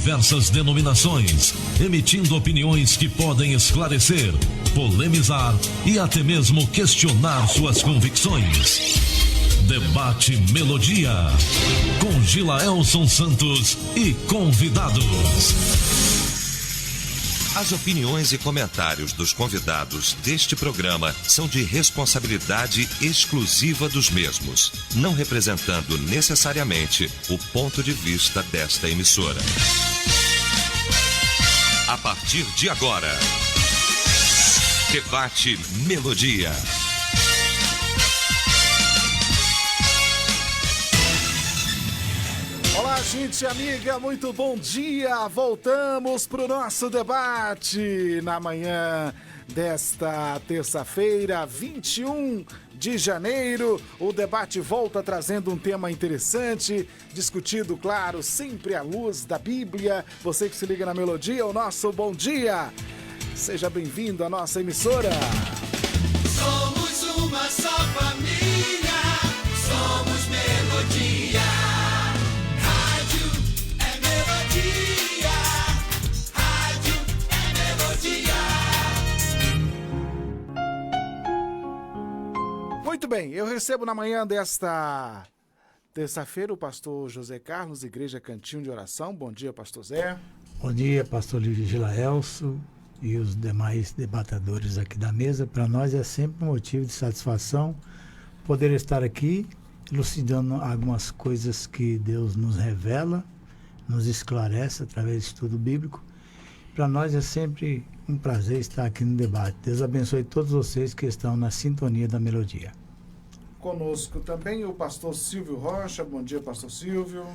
diversas denominações, emitindo opiniões que podem esclarecer, polemizar e até mesmo questionar suas convicções. Debate Melodia, com Gilaelson Santos e convidados. As opiniões e comentários dos convidados deste programa são de responsabilidade exclusiva dos mesmos, não representando necessariamente o ponto de vista desta emissora. A partir de agora, Debate Melodia. Olá, gente amiga, muito bom dia. Voltamos para o nosso debate na manhã desta terça-feira, 21 de janeiro. O debate volta trazendo um tema interessante, discutido, claro, sempre à luz da Bíblia. Você que se liga na Melodia, o nosso bom dia. Seja bem-vindo à nossa emissora. Somos uma só família, somos Melodia. Rádio é Melodia, rádio é Melodia. Muito bem, eu recebo na manhã desta terça-feira o pastor José Carlos, Igreja Cantinho de Oração. Bom dia, pastor Zé. Bom dia, pastor Lídio Gilaelson e os demais debatedores aqui da mesa. Para nós é sempre um motivo de satisfação poder estar aqui elucidando algumas coisas que Deus nos revela, nos esclarece através do estudo bíblico. Para nós é sempre um prazer estar aqui no debate. Deus abençoe todos vocês que estão na sintonia da Melodia. Conosco também o pastor Silvio Rocha. Bom dia, pastor Silvio.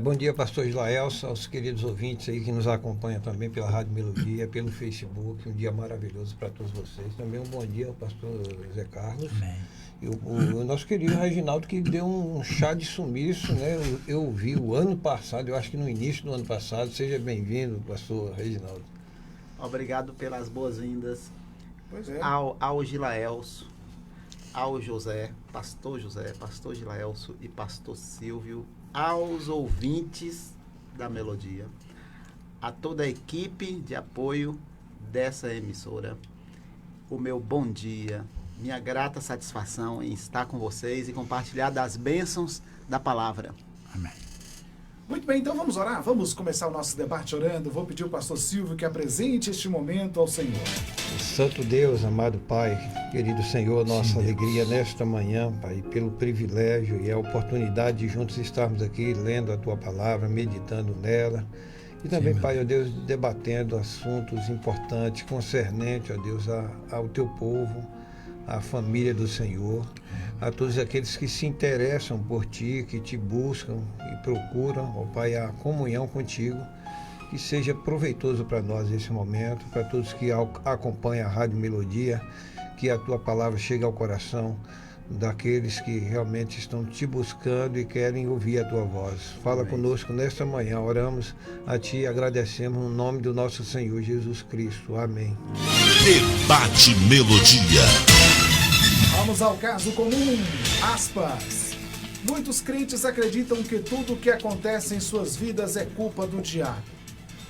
Bom dia, pastor Gilaelson, aos queridos ouvintes aí que nos acompanham também pela Rádio Melodia, pelo Facebook. Um dia maravilhoso para todos vocês. Também um bom dia ao pastor Zé Carlos. Amém. E o nosso querido Reginaldo, que deu um chá de sumiço, né? Eu vi o ano passado, eu acho que no início do ano passado. Seja bem-vindo, pastor Reginaldo. Obrigado pelas boas-vindas Pois é. ao Gilaelson, ao pastor Gilaelson e pastor Silvio, aos ouvintes da Melodia, a toda a equipe de apoio dessa emissora. O meu bom dia, minha grata satisfação em estar com vocês e compartilhar das bênçãos da palavra. Amém. Muito bem, então vamos orar? Vamos começar o nosso debate orando. Vou pedir ao pastor Silvio que apresente este momento ao Senhor. Santo Deus, amado Pai, querido Senhor, nossa alegria nesta manhã, Pai, pelo privilégio e a oportunidade de juntos estarmos aqui lendo a Tua Palavra, meditando nela. E também, Pai, ó Deus, debatendo assuntos importantes, concernentes, ó Deus, ao Teu povo, à família do Senhor, a todos aqueles que se interessam por Ti, que Te buscam e procuram, ó Pai, a comunhão contigo. Que seja proveitoso para nós esse momento, para todos que acompanham a Rádio Melodia, que a Tua Palavra chegue ao coração daqueles que realmente estão Te buscando e querem ouvir a Tua voz. Fala conosco nesta manhã, oramos a Ti e agradecemos no nome do nosso Senhor Jesus Cristo. Amém. Debate Melodia. Vamos ao caso comum, aspas. Muitos crentes acreditam que tudo o que acontece em suas vidas é culpa do diabo.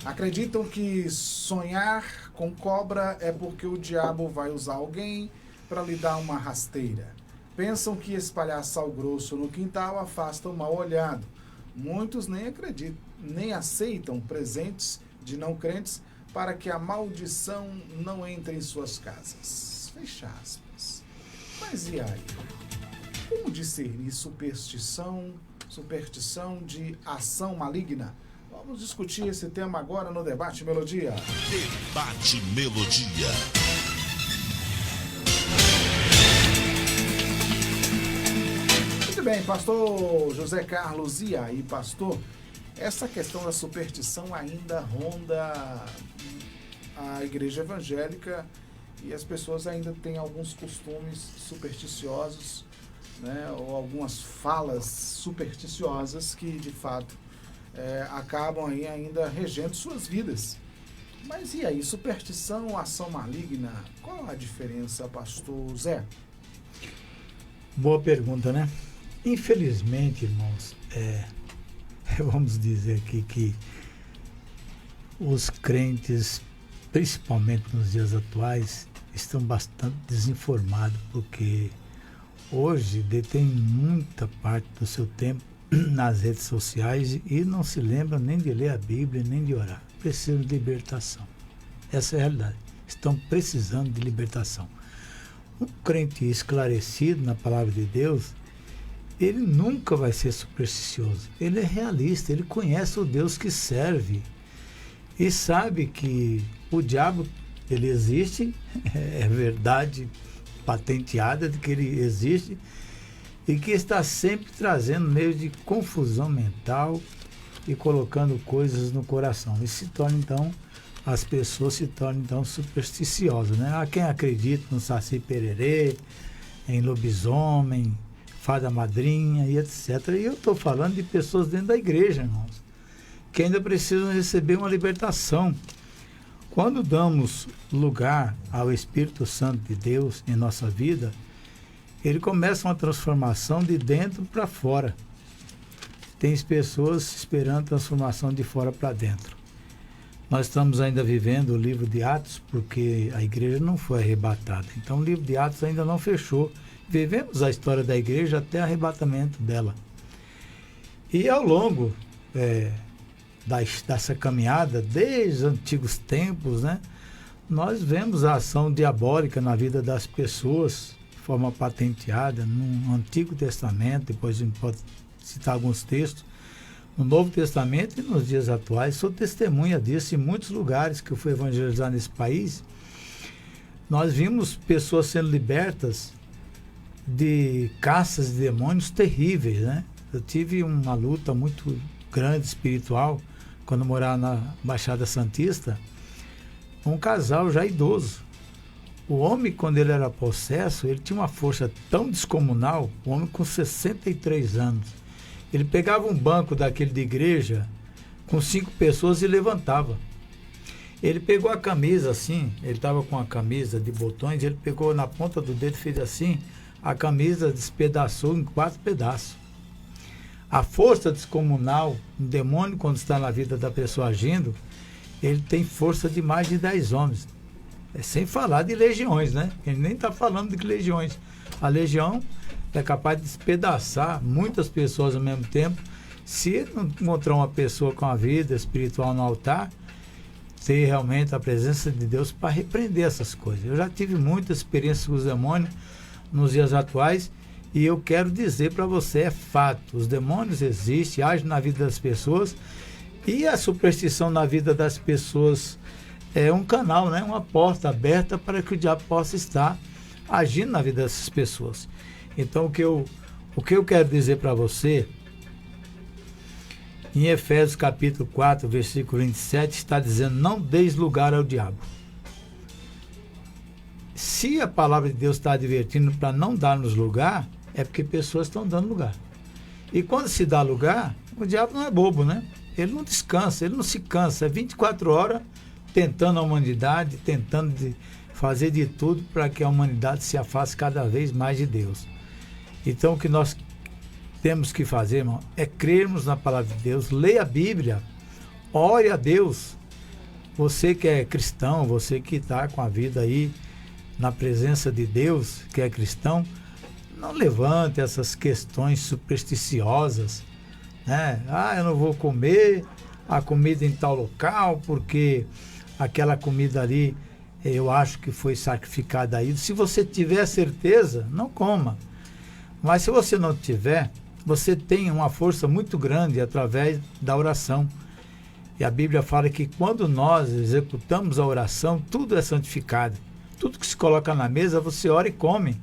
Acreditam que sonhar com cobra é porque o diabo vai usar alguém para lhe dar uma rasteira. Pensam que espalhar sal grosso no quintal afasta o mal olhado. Muitos nem acreditam, nem aceitam presentes de não crentes para que a maldição não entre em suas casas. Fecha aspas. Mas e aí? Como discernir superstição de ação maligna? Vamos discutir esse tema agora no Debate Melodia. Debate Melodia. Muito bem, pastor José Carlos, e aí, pastor? Essa questão da superstição ainda ronda a igreja evangélica e as pessoas ainda têm alguns costumes supersticiosos, né, ou algumas falas supersticiosas que, de fato, acabam aí ainda regendo suas vidas. Mas e aí, superstição, ação maligna, qual a diferença, pastor Zé? Boa pergunta, né? Infelizmente, irmãos, vamos dizer aqui que Os crentes, principalmente nos dias atuais, estão bastante desinformados, porque hoje detém muita parte do seu tempo nas redes sociais e não se lembram nem de ler a Bíblia, nem de orar. Precisam de libertação. Essa é a realidade. Estão precisando de libertação. Um crente esclarecido na palavra de Deus, ele nunca vai ser supersticioso. Ele é realista, ele conhece o Deus que serve e sabe que o diabo, ele existe, é verdade patenteada de que ele existe e que está sempre trazendo meio de confusão mental e colocando coisas no coração. E se torna, então, as pessoas se tornam, então, supersticiosas, né? Há quem acredita no Saci Pererê, em lobisomem, fada madrinha e etc. E eu estou falando de pessoas dentro da igreja, irmãos, que ainda precisam receber uma libertação. Quando damos lugar ao Espírito Santo de Deus em nossa vida, ele começa uma transformação de dentro para fora. Tem pessoas esperando transformação de fora para dentro. Nós estamos ainda vivendo o livro de Atos, porque a igreja não foi arrebatada. Então o livro de Atos ainda não fechou. Vivemos a história da igreja até o arrebatamento dela. E ao longo dessa caminhada, desde os antigos tempos, né, nós vemos a ação diabólica na vida das pessoas, de forma patenteada, no Antigo Testamento, depois a gente pode citar alguns textos, no Novo Testamento e nos dias atuais. Sou testemunha disso em muitos lugares que eu fui evangelizar nesse país. Nós vimos pessoas sendo libertas de caças de demônios terríveis, né? Eu tive uma luta muito grande espiritual quando morava na Baixada Santista, um casal já idoso. O homem, quando ele era possesso, ele tinha uma força tão descomunal, o homem com 63 anos. Ele pegava um banco daquele de igreja com 5 pessoas e levantava. Ele pegou a camisa assim, ele estava com a camisa de botões, ele pegou na ponta do dedo e fez assim, a camisa despedaçou em 4 pedaços. A força descomunal, um demônio, quando está na vida da pessoa agindo, ele tem força de mais de 10 homens. Sem falar de legiões, né? Ele nem está falando de legiões. A legião é capaz de despedaçar muitas pessoas ao mesmo tempo. Se não encontrar uma pessoa com a vida espiritual no altar, ter realmente a presença de Deus para repreender essas coisas. Eu já tive muita experiência com os demônios nos dias atuais, e eu quero dizer para você, é fato, os demônios existem, agem na vida das pessoas, e a superstição na vida das pessoas é um canal, né? Uma porta aberta para que o diabo possa estar agindo na vida dessas pessoas. Então o que eu quero dizer para você, em Efésios capítulo 4, versículo 27, está dizendo: não deis lugar ao diabo. Se a palavra de Deus está advertindo para não darmos lugar, é porque pessoas estão dando lugar. E quando se dá lugar, o diabo não é bobo, né? Ele não descansa, ele não se cansa. É 24 horas tentando a humanidade, tentando fazer de tudo para que a humanidade se afaste cada vez mais de Deus. Então o que nós temos que fazer, irmão, é crermos na palavra de Deus, leia a Bíblia, ore a Deus. Você que é cristão, você que está com a vida aí na presença de Deus, que é cristão, não levante essas questões supersticiosas, né? Eu não vou comer a comida em tal local, porque aquela comida ali, eu acho que foi sacrificada aí. Se você tiver certeza, não coma. Mas se você não tiver, você tem uma força muito grande através da oração. E a Bíblia fala que quando nós executamos a oração, tudo é santificado. Tudo que se coloca na mesa, você ora e come.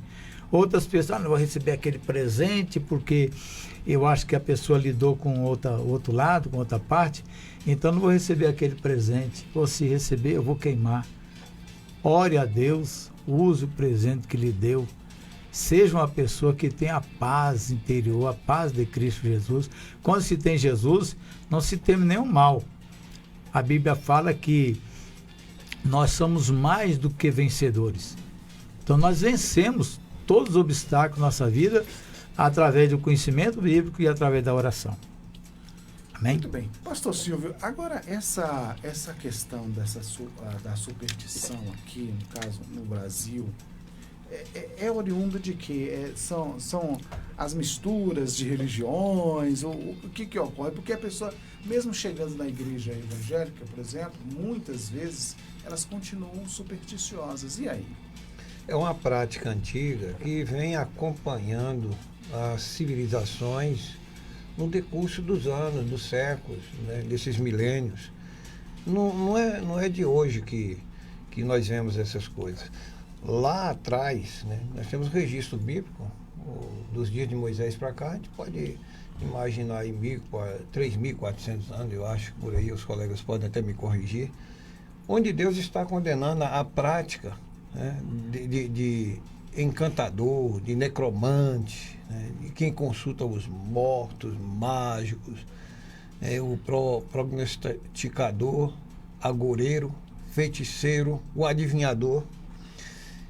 Outras pessoas, não vou receber aquele presente porque eu acho que a pessoa lidou com outro lado, com outra parte, então não vou receber aquele presente. Ou se receber, eu vou queimar. Ore a Deus, use o presente que lhe deu. Seja uma pessoa que tenha a paz interior, a paz de Cristo Jesus. Quando se tem Jesus, não se teme nenhum mal. A Bíblia fala que nós somos mais do que vencedores. Então nós vencemos todos os obstáculos da nossa vida através do conhecimento bíblico e através da oração. Amém? Muito bem. Pastor Silvio, agora essa questão da superstição aqui, no caso, no Brasil, é oriundo de quê? São as misturas de religiões? O que ocorre? Porque a pessoa, mesmo chegando na igreja evangélica, por exemplo, muitas vezes elas continuam supersticiosas. E aí? É uma prática antiga que vem acompanhando as civilizações no decurso dos anos, dos séculos, né, desses milênios. Não é de hoje que nós vemos essas coisas. Lá atrás, né, nós temos registro bíblico, dos dias de Moisés para cá, a gente pode imaginar aí 3.400 anos, eu acho, por aí, os colegas podem até me corrigir, onde Deus está condenando a prática, né, de encantador, de necromante, né, de quem consulta os mortos, mágicos, o prognosticador, agoureiro, feiticeiro, o adivinhador.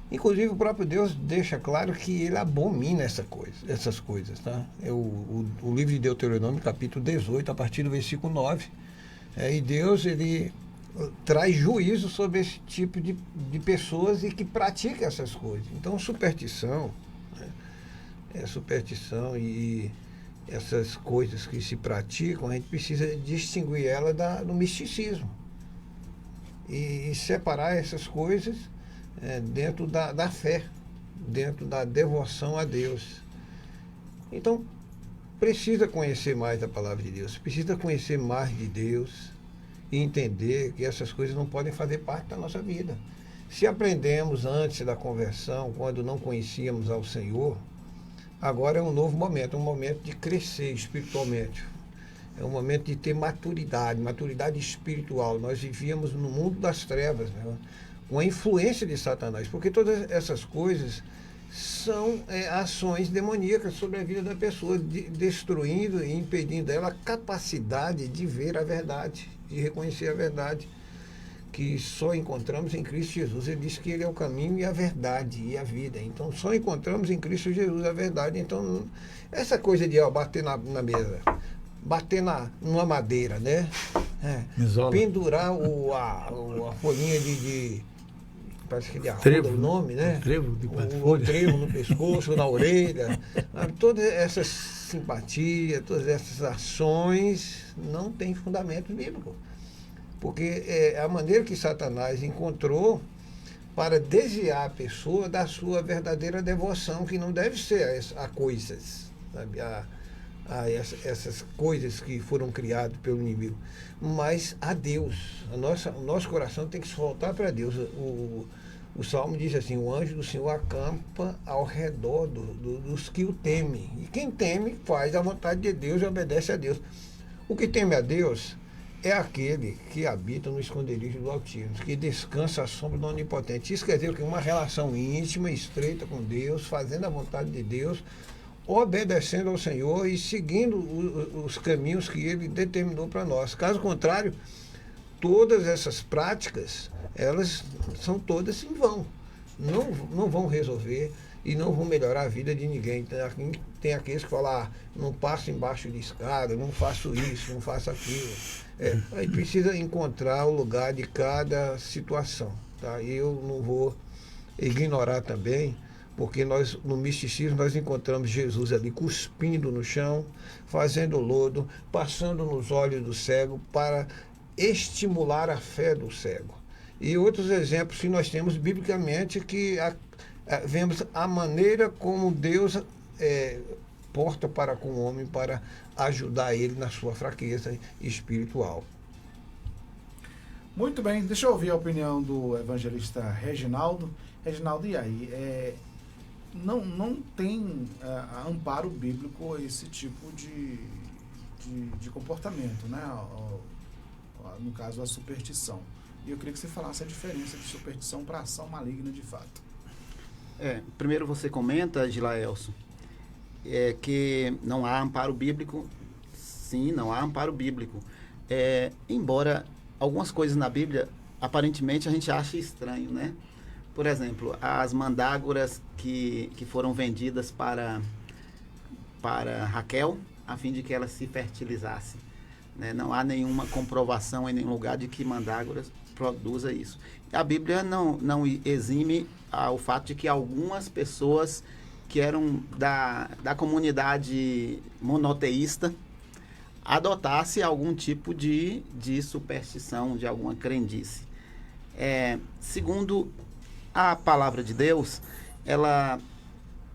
Inclusive o próprio Deus deixa claro que ele abomina essas coisas. Tá? O livro de Deuteronômio, capítulo 18, a partir do versículo 9. E Deus ele traz juízo sobre esse tipo de pessoas e que pratica essas coisas. Então, superstição, né? Superstição e essas coisas que se praticam, a gente precisa distinguir ela do misticismo e separar essas coisas dentro da fé, dentro da devoção a Deus. Então, precisa conhecer mais da palavra de Deus, precisa conhecer mais de Deus e entender que essas coisas não podem fazer parte da nossa vida. Se aprendemos antes da conversão, quando não conhecíamos ao Senhor, agora é um novo momento, um momento de crescer espiritualmente. É um momento de ter maturidade espiritual. Nós vivíamos no mundo das trevas, né? Com a influência de Satanás, porque todas essas coisas são ações demoníacas sobre a vida da pessoa, destruindo e impedindo dela a capacidade de ver a verdade, de reconhecer a verdade, que só encontramos em Cristo Jesus. Ele diz que Ele é o caminho e a verdade e a vida. Então, só encontramos em Cristo Jesus a verdade. Então, essa coisa de bater na mesa, bater numa madeira, né? Pendurar a folhinha de parece que de arruda o nome, né? O trevo no pescoço, na orelha. Todas essas simpatias, todas essas ações não têm fundamento bíblico. Porque é a maneira que Satanás encontrou para desviar a pessoa da sua verdadeira devoção, que não deve ser a coisas, sabe? Essas coisas que foram criadas pelo inimigo, mas a Deus. O nosso coração tem que se voltar para Deus. O Salmo diz assim: o anjo do Senhor acampa ao redor dos que o temem. E quem teme faz a vontade de Deus e obedece a Deus. O que teme a Deus é aquele que habita no esconderijo do Altíssimo, que descansa à sombra do Onipotente. Isso quer dizer que uma relação íntima, estreita com Deus, fazendo a vontade de Deus, obedecendo ao Senhor e seguindo os caminhos que Ele determinou para nós. Caso contrário, todas essas práticas, elas são todas em vão. Não vão resolver e não vão melhorar a vida de ninguém. Tem aqueles que falam, não passo embaixo de escada, não faço isso, não faço aquilo. Aí precisa encontrar o lugar de cada situação. Tá? E eu não vou ignorar também, porque no misticismo nós encontramos Jesus ali cuspindo no chão, fazendo lodo, passando nos olhos do cego para estimular a fé do cego. E outros exemplos que nós temos biblicamente que vemos a maneira como Deus porta para com o homem para ajudar ele na sua fraqueza espiritual. Muito bem, deixa eu ouvir a opinião do evangelista Reginaldo. Reginaldo, e aí? Não tem amparo bíblico esse tipo de comportamento, né? No caso, a superstição. E eu queria que você falasse a diferença de superstição para ação maligna de fato. Primeiro você comenta, Gilaelso, que não há amparo bíblico. Sim, não há amparo bíblico. Embora algumas coisas na Bíblia, aparentemente, a gente acha estranho, né? Por exemplo, as mandágoras que foram vendidas para Raquel, a fim de que ela se fertilizasse. né? Não há nenhuma comprovação em nenhum lugar de que mandrágora produza isso. A Bíblia não exime o fato de que algumas pessoas que eram da comunidade monoteísta adotasse algum tipo de superstição, de alguma crendice. Segundo a palavra de Deus, ela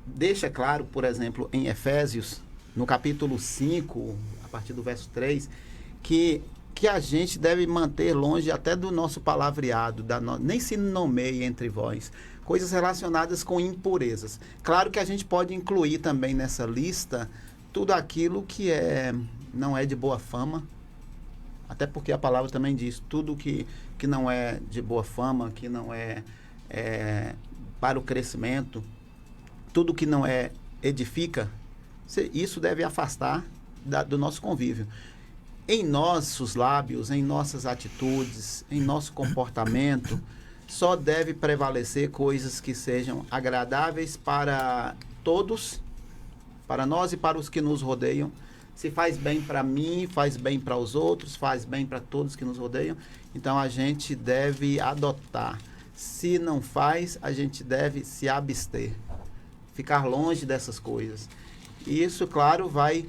deixa claro, por exemplo, em Efésios, no capítulo 5, a partir do verso 3, que a gente deve manter longe até do nosso palavreado, nem se nomeie entre vós, coisas relacionadas com impurezas. Claro que a gente pode incluir também nessa lista tudo aquilo que não é de boa fama, até porque a palavra também diz, tudo que não é de boa fama, que não é para o crescimento, tudo que não edifica, isso deve afastar do nosso convívio. Em nossos lábios, em nossas atitudes, em nosso comportamento, só deve prevalecer coisas que sejam agradáveis para todos, para nós e para os que nos rodeiam. Se faz bem para mim, faz bem para os outros, faz bem para todos que nos rodeiam, então a gente deve adotar. Se não faz, a gente deve se abster, ficar longe dessas coisas. E isso, claro, vai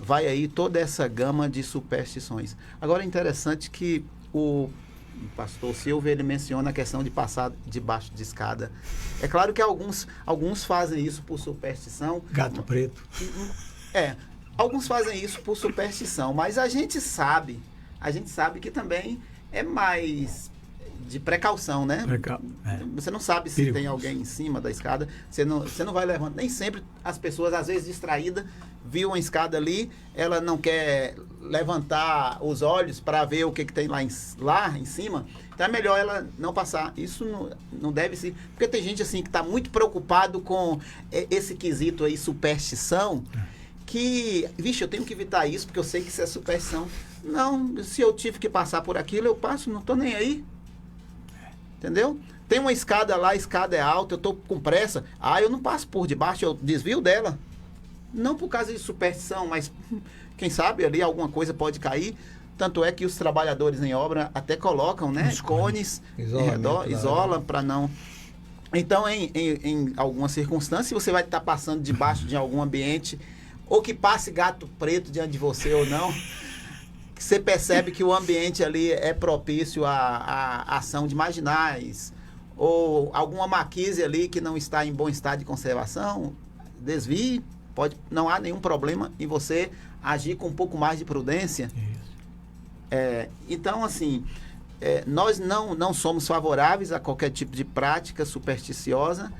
aí toda essa gama de superstições. Agora é interessante que o pastor Silvio, ele menciona a questão de passar debaixo de escada. É claro que alguns fazem isso por superstição. Gato preto. Alguns fazem isso por superstição, mas a gente sabe que também é mais de precaução, né? Você não sabe se tem alguém em cima da escada, você não vai levantar. Nem sempre as pessoas, às vezes distraídas, viu uma escada ali, ela não quer levantar os olhos para ver o que tem lá em cima, então é melhor ela não passar. Isso não deve ser, porque tem gente assim que está muito preocupado com esse quesito aí, superstição, que, vixe, eu tenho que evitar isso porque eu sei que isso é superstição. Não, se eu tive que passar por aquilo, eu passo, não estou nem aí. Entendeu? Tem uma escada lá, a escada é alta, eu estou com pressa. Eu não passo por debaixo, eu desvio dela. Não por causa de superstição, mas quem sabe ali alguma coisa pode cair. Tanto é que os trabalhadores em obra até colocam, né, cones em redor, isolam para não... Então, em alguma circunstância, você vai estar passando debaixo de algum ambiente, ou que passe gato preto diante de você ou não, que você percebe que o ambiente ali é propício à ação de marginais, ou alguma marquise ali que não está em bom estado de conservação, desvie, não há nenhum problema em você agir com um pouco mais de prudência. Então, assim, nós não somos favoráveis a qualquer tipo de prática supersticiosa.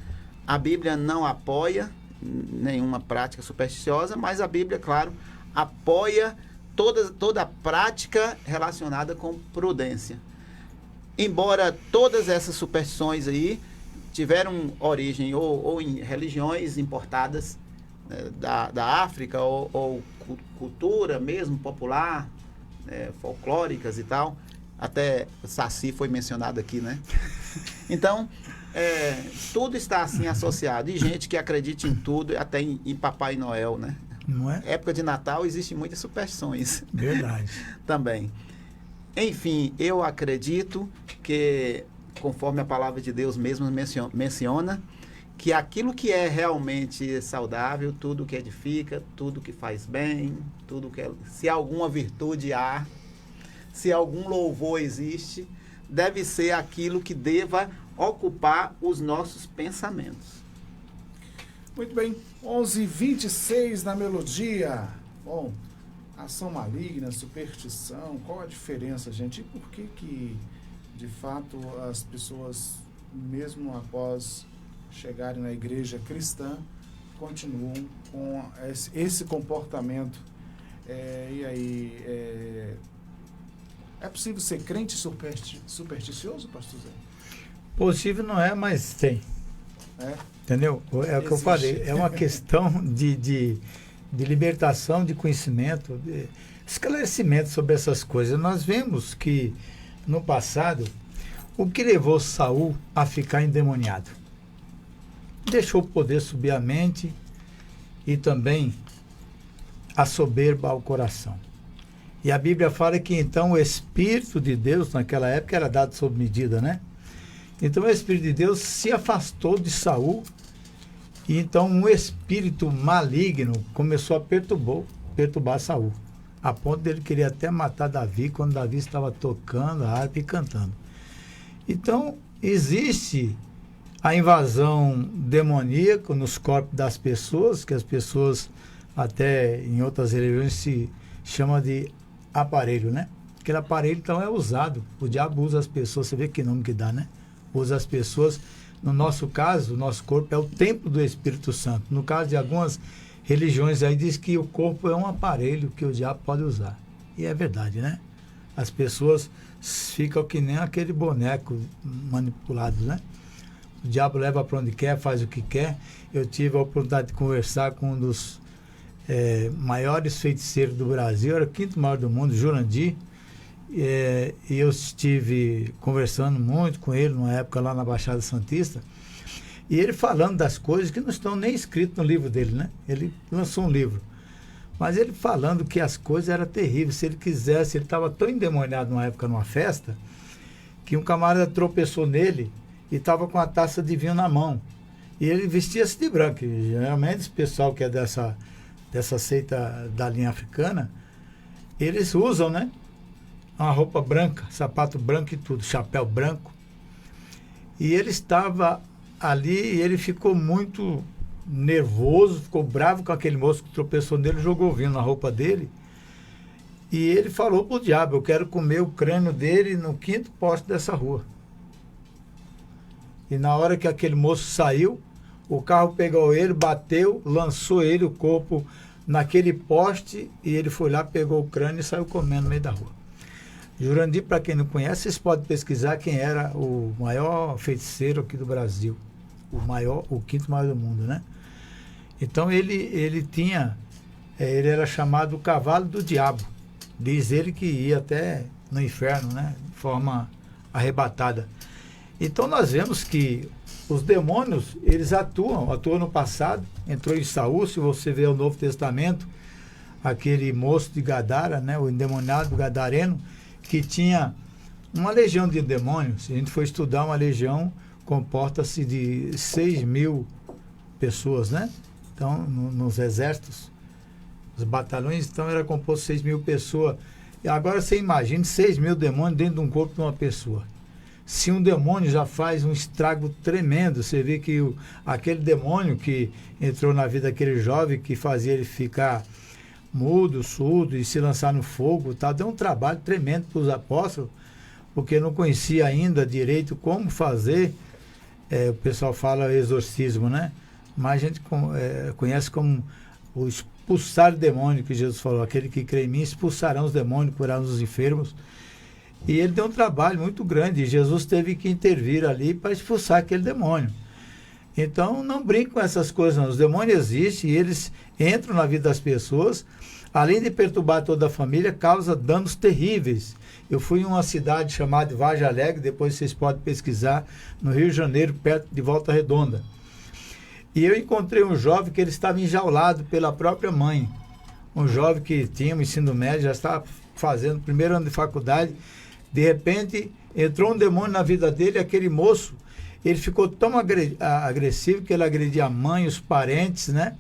A Bíblia não apoia nenhuma prática supersticiosa, mas a Bíblia, claro, apoia toda prática relacionada com prudência. Embora todas essas superstições aí tiveram origem ou em religiões importadas, né, da África, ou cultura mesmo popular, folclóricas e tal, até Saci foi mencionado aqui, né? Então, tudo está assim associado, e gente que acredita em tudo, até em Papai Noel, né? Não é? Época de Natal existem muitas superstições. Verdade. Também. Enfim, eu acredito que, conforme a palavra de Deus mesmo menciona, que aquilo que é realmente saudável, tudo que edifica, tudo que faz bem, se alguma virtude há, se algum louvor existe, deve ser aquilo que deva ocupar os nossos pensamentos. Muito bem, 11h26 na Melodia. Bom, ação maligna, superstição, qual a diferença, gente? E por que de fato, as pessoas, mesmo após chegarem na igreja cristã, continuam com esse comportamento? E aí, é possível ser crente supersticioso, pastor Zé? Possível não é, mas tem. Entendeu? É o que eu falei, é uma questão de libertação, de conhecimento, de esclarecimento sobre essas coisas. Nós vemos que, no passado, o que levou Saul a ficar endemoniado? Deixou o poder subir a mente e também a soberba ao coração. E a Bíblia fala que então o Espírito de Deus naquela época era dado sob medida, né? Então o Espírito de Deus se afastou de Saul e então um espírito maligno começou a perturbar Saul, a ponto dele querer até matar Davi quando Davi estava tocando a harpa e cantando. Então existe a invasão demoníaca nos corpos das pessoas, que as pessoas até em outras religiões se chama de aparelho, né? Aquele aparelho então é usado, o diabo usa as pessoas, você vê que nome que dá, né? Usa as pessoas, no nosso caso, o nosso corpo é o templo do Espírito Santo. No caso de algumas religiões aí diz que o corpo é um aparelho que o diabo pode usar. E é verdade, né? As pessoas ficam que nem aquele boneco manipulado, né? O diabo leva para onde quer, faz o que quer. Eu tive a oportunidade de conversar com um dos maiores feiticeiros do Brasil, era o quinto maior do mundo, Jurandir. E eu estive conversando muito com ele numa época lá na Baixada Santista, e ele falando das coisas que não estão nem escritas no livro dele, né? Ele lançou um livro, mas ele falando que as coisas eram terríveis. Se ele quisesse, ele estava tão endemoniado numa época numa festa, que um camarada tropeçou nele e estava com a taça de vinho na mão, e ele vestia-se de branco. E, geralmente esse pessoal que é dessa seita da linha africana, eles usam, né? Uma roupa branca, sapato branco e tudo, chapéu branco. E ele estava ali e ele ficou muito nervoso, ficou bravo com aquele moço que tropeçou nele, jogou vinho na roupa dele. E ele falou pro diabo: eu quero comer o crânio dele no quinto poste dessa rua. E na hora que aquele moço saiu, o carro pegou ele, bateu, lançou ele, o corpo, naquele poste, e ele foi lá, pegou o crânio e saiu comendo no meio da rua. Jurandir, para quem não conhece, vocês podem pesquisar quem era o maior feiticeiro aqui do Brasil. O quinto maior do mundo, né? Então ele tinha, ele era chamado o cavalo do diabo. Diz ele que ia até no inferno, né? De forma arrebatada. Então nós vemos que os demônios, eles atuam no passado, entrou em Saul. Se você vê o Novo Testamento, aquele moço de Gadara, né? O endemoniado gadareno, que tinha uma legião de demônios. Se a gente for estudar, uma legião comporta-se de 6.000 pessoas, né? Então, nos exércitos, os batalhões, então, era composto de 6.000 pessoas. E agora você imagine 6.000 demônios dentro de um corpo de uma pessoa. Se um demônio já faz um estrago tremendo, você vê que aquele demônio que entrou na vida daquele jovem, que fazia ele ficar mudo, surdo e se lançar no fogo, tá? Deu um trabalho tremendo para os apóstolos, porque não conhecia ainda direito como fazer, o pessoal fala exorcismo, né? Mas a gente conhece como o expulsar o demônio, que Jesus falou: aquele que crê em mim expulsarão os demônios, curarão os enfermos. E ele deu um trabalho muito grande, e Jesus teve que intervir ali para expulsar aquele demônio. Então, não brinque com essas coisas, não. Os demônios existem e eles entram na vida das pessoas, além de perturbar toda a família, causa danos terríveis. Eu fui em uma cidade chamada Vargem Alegre, depois vocês podem pesquisar, no Rio de Janeiro, perto de Volta Redonda. E eu encontrei um jovem que ele estava enjaulado pela própria mãe. Um jovem que tinha um ensino médio, já estava fazendo o primeiro ano de faculdade. De repente, entrou um demônio na vida dele, aquele moço, ele ficou tão agressivo que ele agredia a mãe, os parentes, né?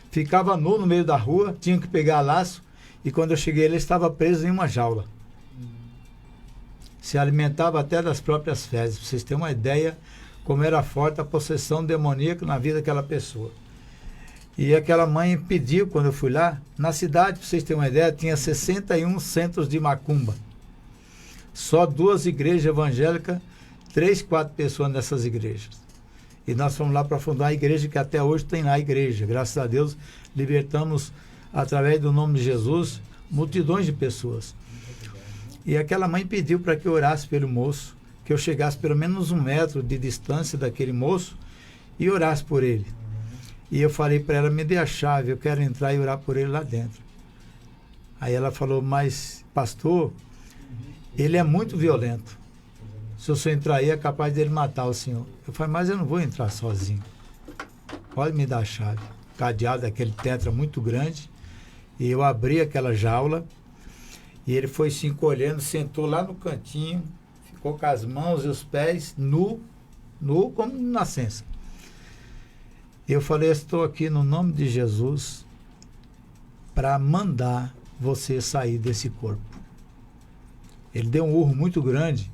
Ficava nu no meio da rua, tinha que pegar laço, e quando eu cheguei ele estava preso em uma jaula. Se alimentava até das próprias fezes, para vocês terem uma ideia como era forte a possessão demoníaca na vida daquela pessoa. E aquela mãe pediu, quando eu fui lá, na cidade, para vocês terem uma ideia, tinha 61 centros de macumba. Só 2 igrejas evangélicas, 3, 4 pessoas nessas igrejas. E nós fomos lá para fundar a igreja, que até hoje tem lá a igreja. Graças a Deus, libertamos, através do nome de Jesus, multidões de pessoas. E aquela mãe pediu para que eu orasse pelo moço, que eu chegasse pelo menos 1 metro de distância daquele moço e orasse por ele. E eu falei para ela: me dê a chave, eu quero entrar e orar por ele lá dentro. Aí ela falou: mas pastor, ele é muito violento. Se o senhor entrar aí, é capaz dele matar o senhor. Eu falei: mas eu não vou entrar sozinho. Pode me dar a chave. Cadeado daquele tetra muito grande. E eu abri aquela jaula. E ele foi se encolhendo, sentou lá no cantinho, ficou com as mãos e os pés nu como nascença. Eu falei, estou aqui no nome de Jesus para mandar você sair desse corpo. Ele deu um urro muito grande,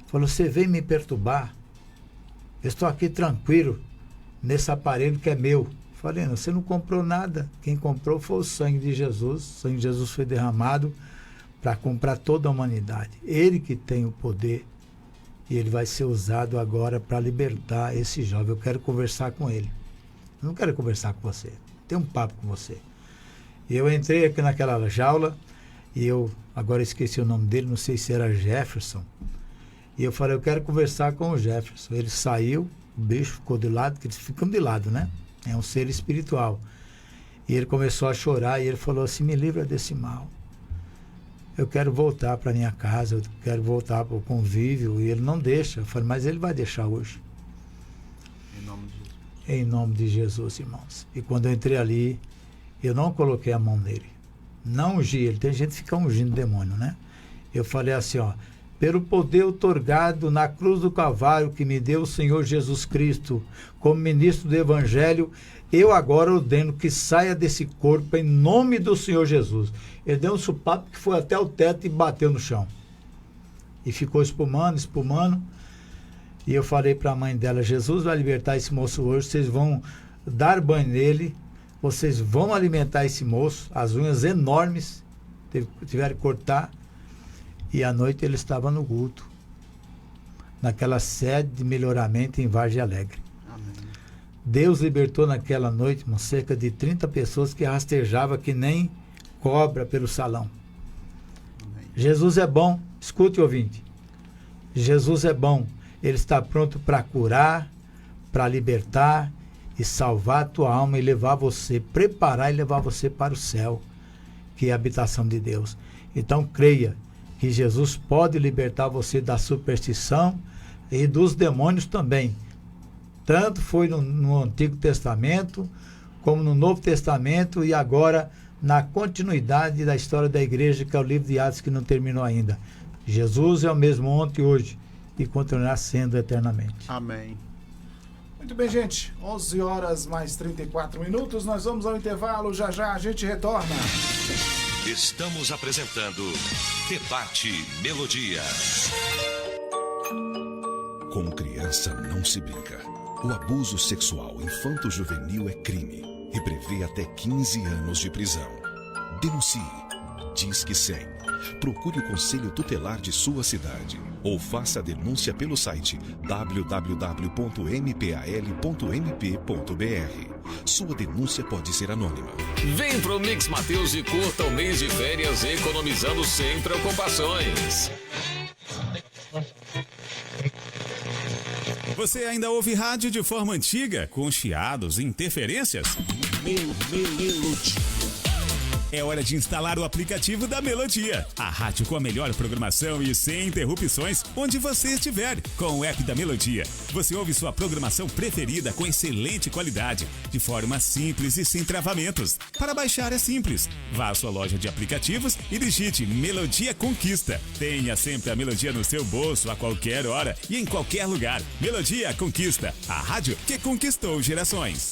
falou, você vem me perturbar? Eu estou aqui tranquilo nesse aparelho que é meu. Falei, não, você não comprou nada. Quem comprou foi o sangue de Jesus. O sangue de Jesus foi derramado para comprar toda a humanidade. Ele que tem o poder e ele vai ser usado agora para libertar esse jovem. Eu quero conversar com ele. Eu não quero conversar com você. Tenho um papo com você. E eu entrei aqui naquela jaula e eu agora esqueci o nome dele, não sei se era Jefferson. E eu falei, eu quero conversar com o Jefferson. Ele saiu, o bicho ficou de lado, que eles ficam de lado, né? É um ser espiritual. E ele começou a chorar e ele falou assim, me livra desse mal. Eu quero voltar para minha casa, eu quero voltar para o convívio. E ele não deixa. Eu falei, mas ele vai deixar hoje. Em nome de Jesus. Em nome de Jesus, irmãos. E quando eu entrei ali, eu não coloquei a mão nele. Não ungi ele. Tem gente que fica ungindo demônio, né? Eu falei assim, ó, pelo poder outorgado na cruz do Calvário que me deu o Senhor Jesus Cristo como ministro do Evangelho, eu agora ordeno que saia desse corpo em nome do Senhor Jesus. Ele deu um supapo que foi até o teto e bateu no chão. E ficou espumando. E eu falei para a mãe dela, Jesus vai libertar esse moço hoje, vocês vão dar banho nele, vocês vão alimentar esse moço, as unhas enormes, tiveram que cortar. E à noite ele estava no culto, naquela sede de melhoramento em Vargem Alegre. Amém. Deus libertou naquela noite, irmão, cerca de 30 pessoas que rastejavam que nem cobra pelo salão. Amém. Jesus é bom, escute, ouvinte. Jesus é bom, ele está pronto para curar, para libertar e salvar a tua alma e levar você, preparar e levar você para o céu, que é a habitação de Deus. Então creia que Jesus pode libertar você da superstição e dos demônios também. Tanto foi no Antigo Testamento, como no Novo Testamento e agora na continuidade da história da igreja, que é o livro de Atos que não terminou ainda. Jesus é o mesmo ontem e hoje e continuará sendo eternamente. Amém. Muito bem, gente. 11 horas mais 34 minutos. Nós vamos ao intervalo. Já já a gente retorna. Estamos apresentando Debate Melodia. Com criança não se brinca. O abuso sexual infanto-juvenil é crime e prevê até 15 anos de prisão. Denuncie. Disque 100. Procure o Conselho Tutelar de sua cidade ou faça a denúncia pelo site www.mpal.mp.br. Sua denúncia pode ser anônima. Vem pro Mix Mateus e curta o mês de férias economizando sem preocupações. Você ainda ouve rádio de forma antiga, com chiados e interferências? É hora de instalar o aplicativo da Melodia. A rádio com a melhor programação e sem interrupções, onde você estiver. Com o app da Melodia, você ouve sua programação preferida com excelente qualidade, de forma simples e sem travamentos. Para baixar é simples. Vá à sua loja de aplicativos e digite Melodia Conquista. Tenha sempre a Melodia no seu bolso, a qualquer hora e em qualquer lugar. Melodia Conquista, a rádio que conquistou gerações.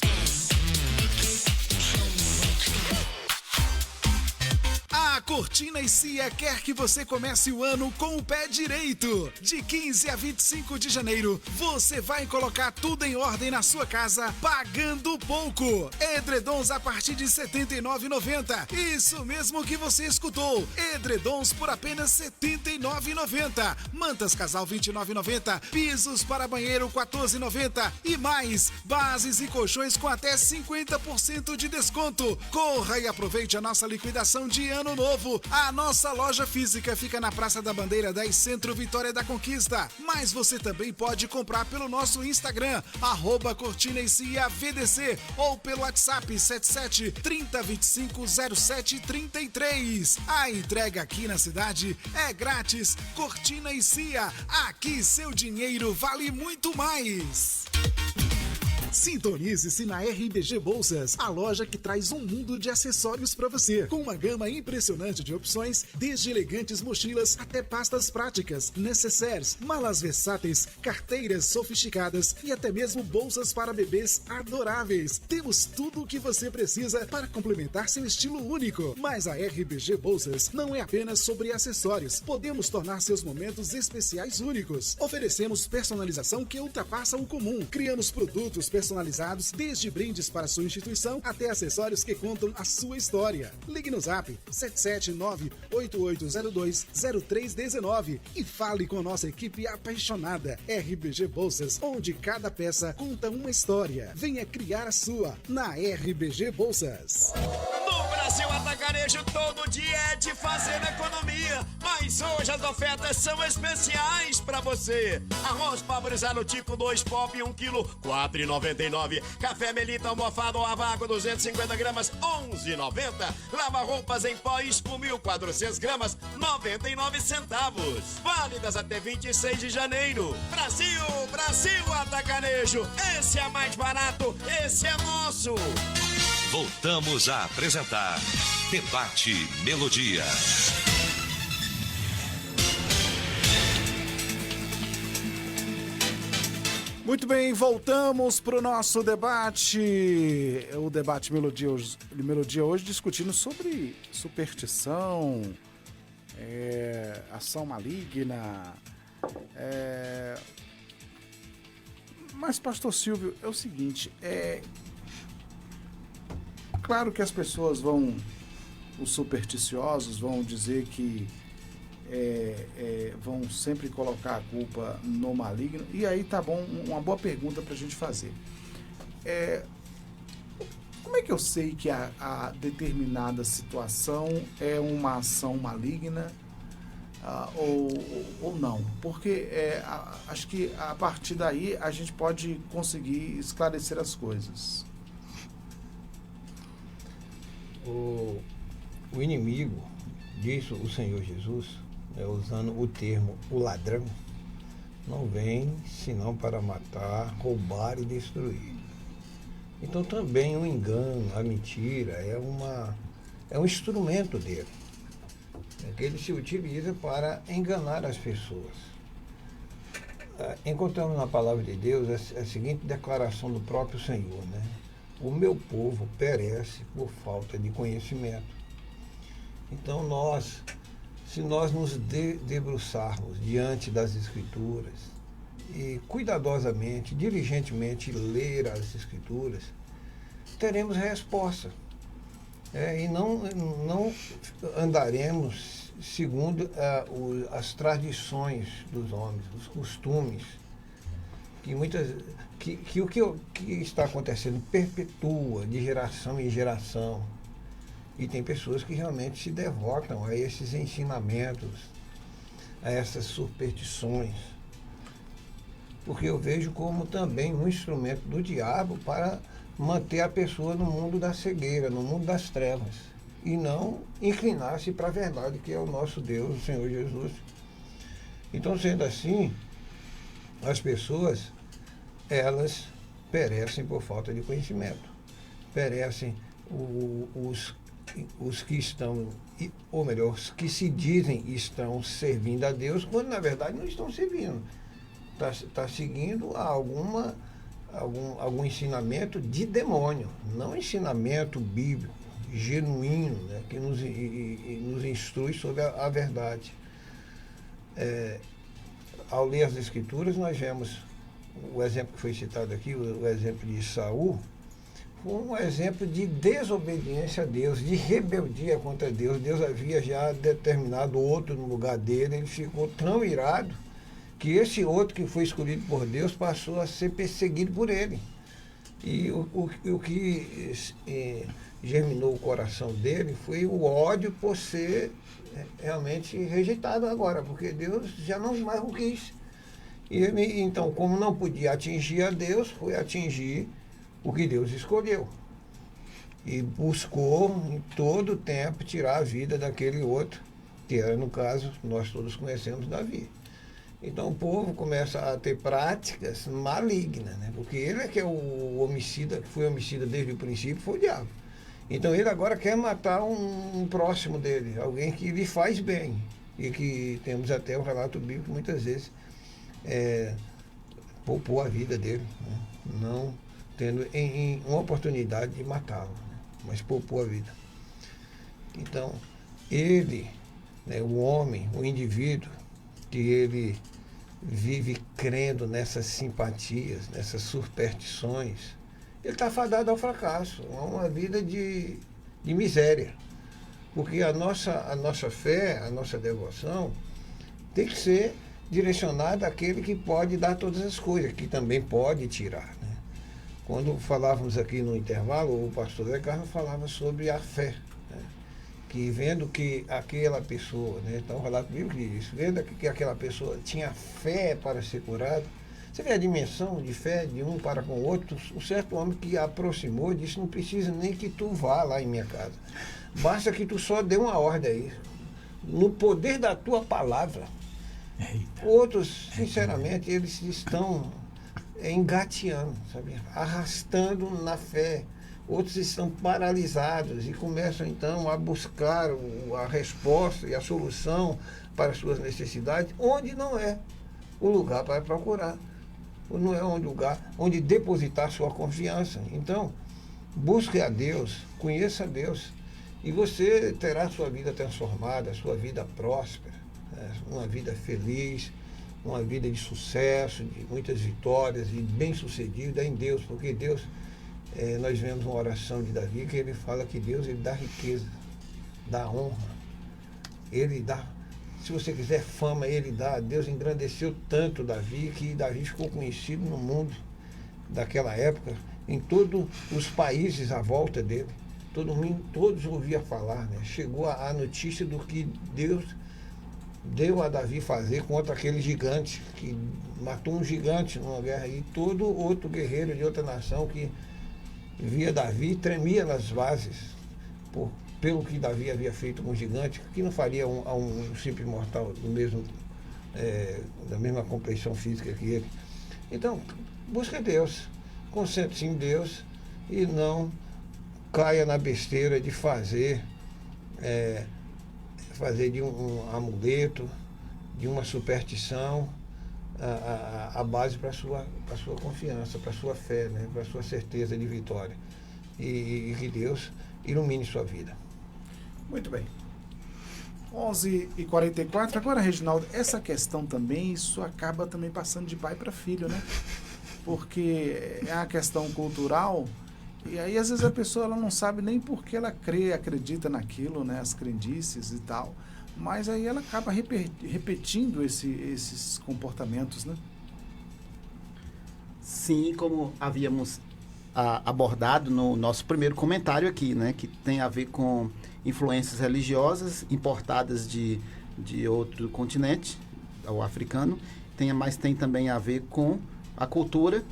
A Cortina e Cia quer que você comece o ano com o pé direito. De 15 a 25 de janeiro, você vai colocar tudo em ordem na sua casa, pagando pouco. Edredons a partir de R$ 79,90. Isso mesmo que você escutou. Edredons por apenas R$ 79,90. Mantas casal R$ 29,90. Pisos para banheiro R$ 14,90. E mais, bases e colchões com até 50% de desconto. Corra e aproveite a nossa liquidação de ano novo. A nossa loja física fica na Praça da Bandeira 10, Centro Vitória da Conquista. Mas você também pode comprar pelo nosso Instagram, @Cortina e Cia VDC, ou pelo WhatsApp 77 30 25 07 33. A entrega aqui na cidade é grátis. Cortina e Cia, aqui seu dinheiro vale muito mais. Sintonize-se na RBG Bolsas, a loja que traz um mundo de acessórios para você, com uma gama impressionante de opções, desde elegantes mochilas até pastas práticas, necessaires, malas versáteis, carteiras sofisticadas e até mesmo bolsas para bebês adoráveis. Temos tudo o que você precisa para complementar seu estilo único. Mas a RBG Bolsas não é apenas sobre acessórios. Podemos tornar seus momentos especiais únicos. Oferecemos personalização que ultrapassa o comum. Criamos produtos personalizados, desde brindes para sua instituição até acessórios que contam a sua história. Ligue no Zap 779-8802-0319 e fale com nossa equipe apaixonada. RBG Bolsas, onde cada peça conta uma história. Venha criar a sua na RBG Bolsas. No Brasil Atacarejo, todo dia é de fazer economia, mas hoje as ofertas são especiais pra você. Arroz pasteurizado tipo 2 pop 1 kg, R$ 4,99. Café Melita almofado ou a vácuo 250 gramas, R$ 11,90. Lava roupas em pó Espumil 400 gramas, 99 centavos. Válidas até 26 de janeiro. Brasil, Brasil Atacarejo, esse é mais barato, esse é nosso. Voltamos a apresentar Debate Melodia. Muito bem, voltamos para o nosso debate. O debate Melodia hoje discutindo sobre superstição, ação maligna. Mas, pastor Silvio, é o seguinte, claro que as pessoas os supersticiosos vão dizer que vão sempre colocar a culpa no maligno, e aí tá bom, uma boa pergunta pra gente fazer. Como é que eu sei que a determinada situação é uma ação maligna ou não? Porque acho que a partir daí a gente pode conseguir esclarecer as coisas. O inimigo, diz o Senhor Jesus, usando o termo o ladrão, não vem senão para matar, roubar e destruir. Então também o engano, a mentira é um instrumento dele, que ele se utiliza para enganar as pessoas. Encontramos na palavra de Deus a seguinte declaração do próprio Senhor, né? O meu povo perece por falta de conhecimento. Então se nós nos debruçarmos diante das Escrituras e cuidadosamente, diligentemente ler as Escrituras, teremos resposta. E não andaremos segundo as tradições dos homens, os costumes, que o que está acontecendo perpetua de geração em geração. E tem pessoas que realmente se devotam a esses ensinamentos, a essas superstições. Porque eu vejo como também um instrumento do diabo para manter a pessoa no mundo da cegueira, no mundo das trevas. E não inclinar-se para a verdade, que é o nosso Deus, o Senhor Jesus. Então, sendo assim, as pessoas, elas perecem por falta de conhecimento. Perecem os que estão, ou melhor, os que se dizem estão servindo a Deus, quando na verdade não estão servindo. Está seguindo algum ensinamento de demônio, não ensinamento bíblico, genuíno, né, que nos instrui sobre a verdade. Ao ler as Escrituras, nós vemos o exemplo que foi citado aqui, o exemplo de Saul, foi um exemplo de desobediência a Deus, de rebeldia contra Deus. Deus havia já determinado outro no lugar dele, ele ficou tão irado que esse outro que foi escolhido por Deus passou a ser perseguido por ele. E o que germinou o coração dele foi o ódio por ser realmente rejeitado agora, porque Deus já não mais o quis. E ele, então, como não podia atingir a Deus, foi atingir o que Deus escolheu. E buscou em todo o tempo tirar a vida daquele outro, que era, no caso, nós todos conhecemos Davi. Então o povo começa a ter práticas malignas, né? Porque ele é que é o homicida, que foi homicida desde o princípio, foi o diabo. Então ele agora quer matar um próximo dele, alguém que lhe faz bem. E que temos até o relato bíblico muitas vezes poupou a vida dele, né? Não tendo em uma oportunidade de matá-lo, né? Mas poupou a vida. Então ele, né, o homem, o indivíduo, que ele vive crendo nessas simpatias, nessas superstições, ele está fadado ao fracasso, a uma vida de miséria. Porque a nossa fé, a nossa devoção, tem que ser direcionada àquele que pode dar todas as coisas, que também pode tirar, né? Quando falávamos aqui no intervalo, o pastor Zé Carlos falava sobre a fé, né? Que vendo que aquela pessoa, né, então o relato bíblico diz isso, vendo que aquela pessoa tinha fé para ser curada, você vê a dimensão de fé de um para com o outro. O certo homem que aproximou disse: não precisa nem que tu vá lá em minha casa, basta que tu só dê uma ordem aí, no poder da tua palavra. Eita. Outros, sinceramente, eles estão engateando, sabe? Arrastando na fé. Outros estão paralisados e começam então a buscar a resposta e a solução para as suas necessidades, onde não é o lugar para procurar, não é um lugar onde depositar sua confiança. Então, busque a Deus, conheça a Deus, e você terá sua vida transformada, sua vida próspera, né? Uma vida feliz, uma vida de sucesso, de muitas vitórias e bem-sucedida em Deus, porque Deus... nós vemos uma oração de Davi que ele fala que Deus, ele dá riqueza, dá honra, ele dá, se você quiser fama, ele dá. Deus engrandeceu tanto Davi que Davi ficou conhecido no mundo daquela época, em todos os países à volta dele, todos ouviam falar, né? Chegou a notícia do que Deus deu a Davi fazer contra aquele gigante, que matou um gigante numa guerra, e todo outro guerreiro de outra nação que via Davi tremia nas bases pelo que Davi havia feito com o gigante, que não faria a um simples mortal da mesma complexão física que ele. Então, busque Deus, concentre-se em Deus e não caia na besteira de fazer de um amuleto, de uma superstição, a base para a sua confiança, para a sua fé, né? Para a sua certeza de vitória. E que Deus ilumine sua vida. Muito bem. 11h44. Agora, Reginaldo, essa questão também, isso acaba também passando de pai para filho, né? Porque é a questão cultural, e aí às vezes a pessoa ela não sabe nem por que ela acredita naquilo, né? As crendices e tal. Mas aí ela acaba repetindo esses comportamentos, né? Sim, como havíamos abordado no nosso primeiro comentário aqui, né? Que tem a ver com influências religiosas importadas de outro continente, o africano, mas tem também a ver com a cultura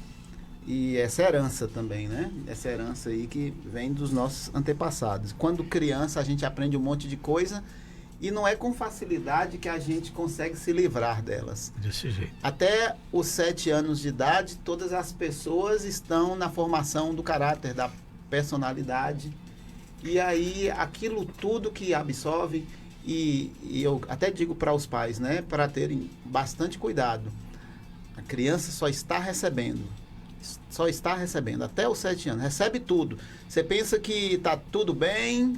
e essa herança também, né? Essa herança aí que vem dos nossos antepassados. Quando criança a gente aprende um monte de coisa, e não é com facilidade que a gente consegue se livrar delas. Desse jeito. Até os 7 anos de idade, todas as pessoas estão na formação do caráter, da personalidade. E aí, aquilo tudo que absorve, e eu até digo para os pais, né, para terem bastante cuidado. A criança só está recebendo até os 7 anos, recebe tudo. Você pensa que está tudo bem,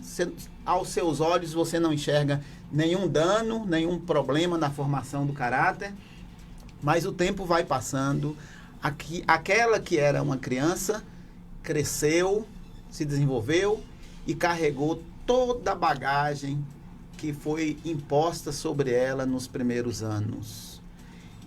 aos seus olhos você não enxerga nenhum dano, nenhum problema na formação do caráter, mas o tempo vai passando, aquela que era uma criança cresceu, se desenvolveu e carregou toda a bagagem que foi imposta sobre ela nos primeiros anos.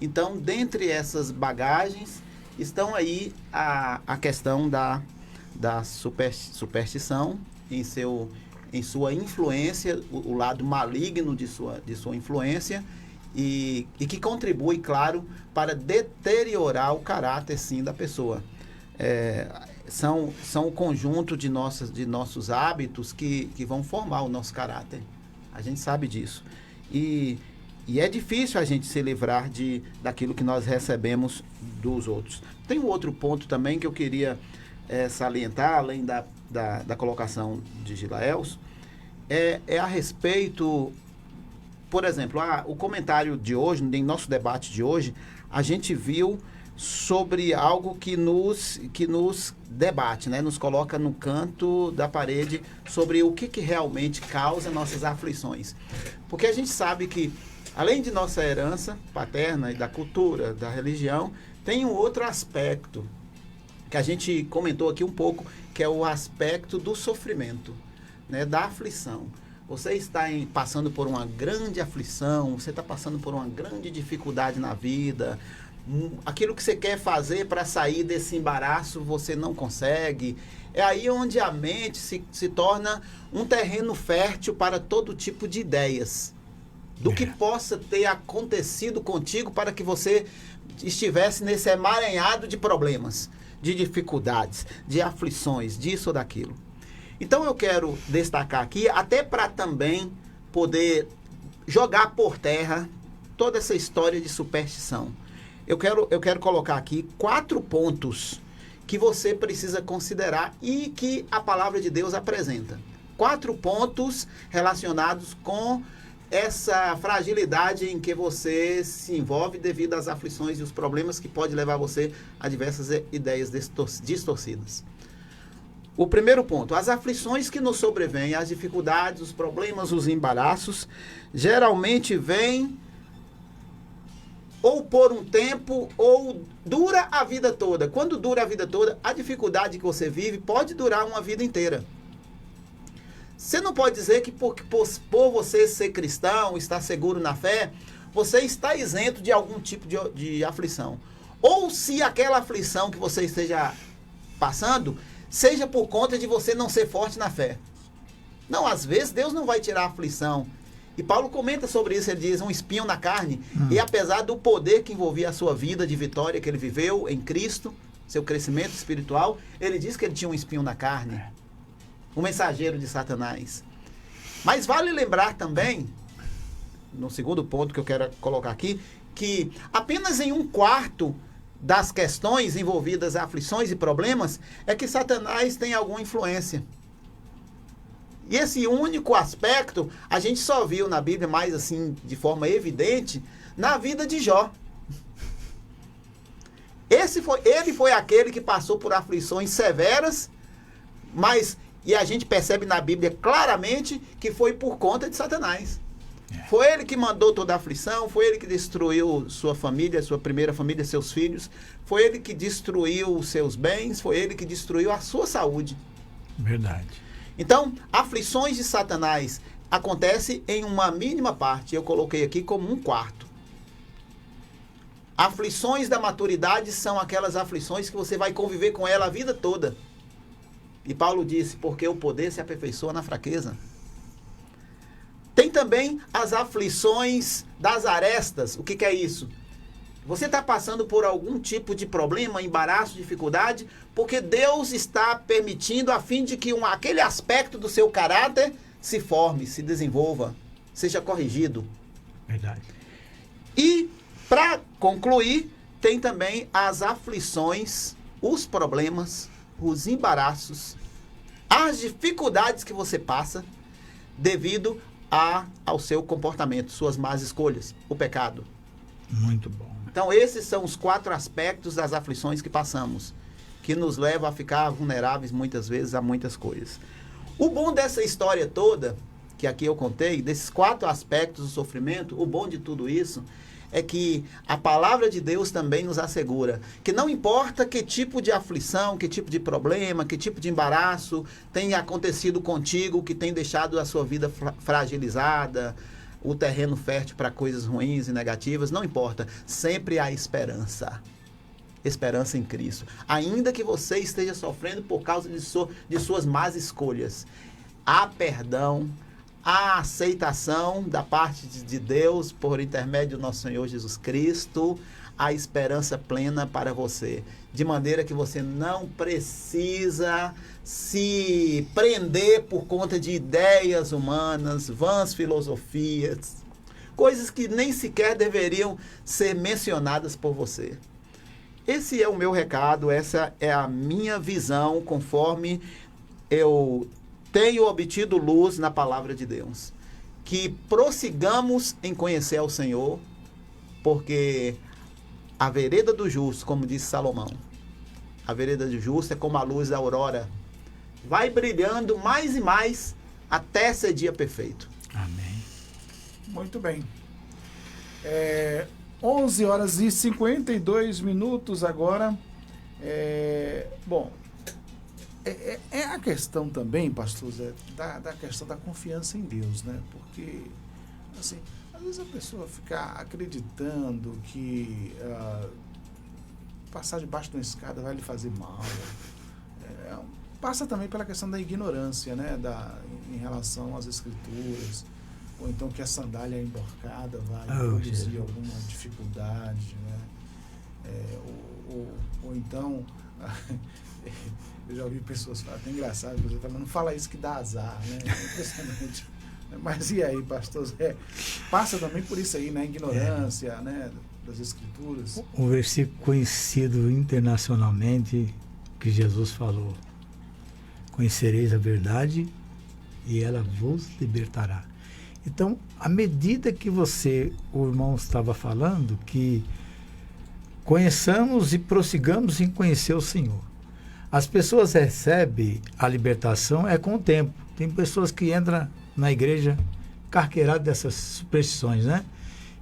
Então, dentre essas bagagens, estão aí a questão da superstição em sua influência, o lado maligno de sua influência, e que contribui, claro, para deteriorar o caráter, sim, da pessoa. São o conjunto de nossos hábitos que vão formar o nosso caráter. A gente sabe disso. E E é difícil a gente se livrar daquilo que nós recebemos dos outros. Tem um outro ponto também que eu queria salientar, além da colocação de Gilaelso, é a respeito, por exemplo, o comentário de hoje, em nosso debate de hoje, a gente viu sobre algo que nos debate, né? Nos coloca no canto da parede sobre o que realmente causa nossas aflições. Porque a gente sabe que, além de nossa herança paterna e da cultura, da religião, tem um outro aspecto que a gente comentou aqui um pouco, que é o aspecto do sofrimento, né? Da aflição. Você está passando por uma grande aflição, você está passando por uma grande dificuldade na vida, aquilo que você quer fazer para sair desse embaraço, você não consegue. É aí onde a mente se torna um terreno fértil para todo tipo de ideias do que possa ter acontecido contigo para que você estivesse nesse emaranhado de problemas, de dificuldades, de aflições, disso ou daquilo. Então eu quero destacar aqui, até para também poder jogar por terra toda essa história de superstição. Eu quero colocar aqui 4 pontos que você precisa considerar e que a palavra de Deus apresenta. 4 pontos relacionados com essa fragilidade em que você se envolve devido às aflições e os problemas que pode levar você a diversas ideias distorcidas. O primeiro ponto, as aflições que nos sobrevêm, as dificuldades, os problemas, os embaraços, geralmente vêm ou por um tempo, ou dura a vida toda. Quando dura a vida toda, a dificuldade que você vive pode durar uma vida inteira. Você não pode dizer que por você ser cristão, estar seguro na fé, você está isento de algum tipo de aflição. Ou se aquela aflição que você esteja passando, seja por conta de você não ser forte na fé. Não, às vezes Deus não vai tirar a aflição. E Paulo comenta sobre isso, ele diz, um espinho na carne. E apesar do poder que envolvia a sua vida de vitória que ele viveu em Cristo, seu crescimento espiritual, ele diz que ele tinha um espinho na carne. Um mensageiro de Satanás. Mas vale lembrar também, no segundo ponto que eu quero colocar aqui, que apenas em 1/4 das questões envolvidas, aflições e problemas, é que Satanás tem alguma influência. E esse único aspecto, a gente só viu na Bíblia mais assim, de forma evidente, na vida de Jó. Ele foi aquele que passou por aflições severas, e a gente percebe na Bíblia claramente que foi por conta de Satanás. Foi ele que mandou toda a aflição, foi ele que destruiu sua família, sua primeira família, seus filhos, foi ele que destruiu os seus bens, foi ele que destruiu a sua saúde. Verdade. Então, aflições de Satanás acontecem em uma mínima parte, eu coloquei aqui como 1/4. Aflições da maturidade são aquelas aflições que você vai conviver com ela a vida toda. E Paulo disse, porque o poder se aperfeiçoa na fraqueza. Tem também as aflições das arestas. O que é isso? Você está passando por algum tipo de problema, embaraço, dificuldade, porque Deus está permitindo a fim de que aquele aspecto do seu caráter se forme, se desenvolva, seja corrigido. Verdade. E, para concluir, tem também as aflições, os problemas, os embaraços, as dificuldades que você passa devido ao seu comportamento, suas más escolhas, o pecado. Muito bom. Então, esses são os 4 aspectos das aflições que passamos, que nos levam a ficar vulneráveis muitas vezes a muitas coisas. O bom dessa história toda, que aqui eu contei, desses 4 aspectos do sofrimento, o bom de tudo isso é que a palavra de Deus também nos assegura que não importa que tipo de aflição, que tipo de problema, que tipo de embaraço tenha acontecido contigo, que tem deixado a sua vida fragilizada, o terreno fértil para coisas ruins e negativas, não importa. Sempre há esperança. Esperança em Cristo. Ainda que você esteja sofrendo por causa de suas más escolhas, há perdão, há aceitação da parte de Deus por intermédio do nosso Senhor Jesus Cristo, há esperança plena para você, de maneira que você não precisa se prender por conta de ideias humanas, vãs filosofias, coisas que nem sequer deveriam ser mencionadas por você. Esse é o meu recado, essa é a minha visão, conforme eu tenho obtido luz na palavra de Deus. Que prossigamos em conhecer ao Senhor, porque a vereda do justo, como disse Salomão, a vereda do justo é como a luz da aurora, vai brilhando mais e mais até ser dia perfeito. Amém. Muito bem. 11 horas e 52 minutos agora. Bom, é a questão também, pastor Zé, da questão da confiança em Deus, né? Porque, assim, às vezes a pessoa fica acreditando que passar debaixo de uma escada vai lhe fazer mal. Passa também pela questão da ignorância, né? Em relação às escrituras, ou então que a sandália emborcada vai produzir alguma dificuldade, né? Ou então eu já ouvi pessoas falar, até engraçado, você tá, não fala isso que dá azar, né? Impressionante. Mas e aí, pastor Zé? Passa também por isso aí, né? Ignorância, né? Das escrituras. Um versículo conhecido internacionalmente que Jesus falou: conhecereis a verdade e ela vos libertará. Então, à medida que o irmão estava falando, que conheçamos e prossigamos em conhecer o Senhor. As pessoas recebem a libertação com o tempo. Tem pessoas que entram na igreja carqueiradas dessas superstições, né?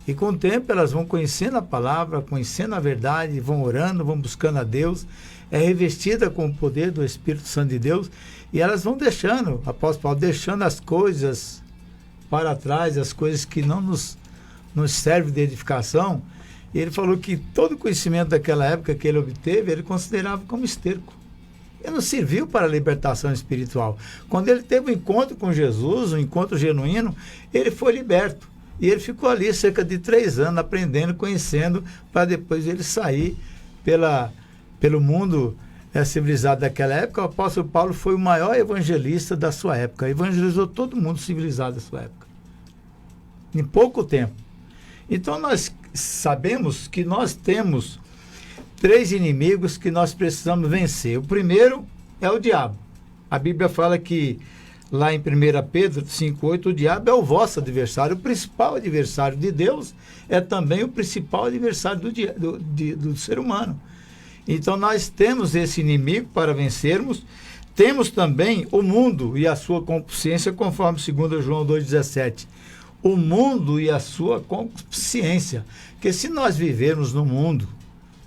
E com o tempo elas vão conhecendo a palavra, conhecendo a verdade, vão orando, vão buscando a Deus, é revestida com o poder do Espírito Santo de Deus, e elas vão deixando, apóstolo Paulo, deixando as coisas para trás, as coisas que não nos servem de edificação. E ele falou que todo o conhecimento daquela época que ele obteve, ele considerava como esterco. Ele não serviu para a libertação espiritual. Quando ele teve um encontro com Jesus, um encontro genuíno, ele foi liberto. E ele ficou ali cerca de 3 anos aprendendo, conhecendo, para depois ele sair pelo mundo civilizado daquela época. O apóstolo Paulo foi o maior evangelista da sua época. Evangelizou todo mundo civilizado da sua época. Em pouco tempo. Então nós sabemos que nós temos 3 inimigos que nós precisamos vencer. O primeiro é o diabo. A Bíblia fala que lá em 1 Pedro 5,8, o diabo é o vosso adversário. O principal adversário de Deus é também o principal adversário do ser humano. Então nós temos esse inimigo para vencermos. Temos também o mundo e a sua concupiscência, conforme 2 João 2,17. O mundo e a sua concupiscência. Porque se nós vivermos no mundo,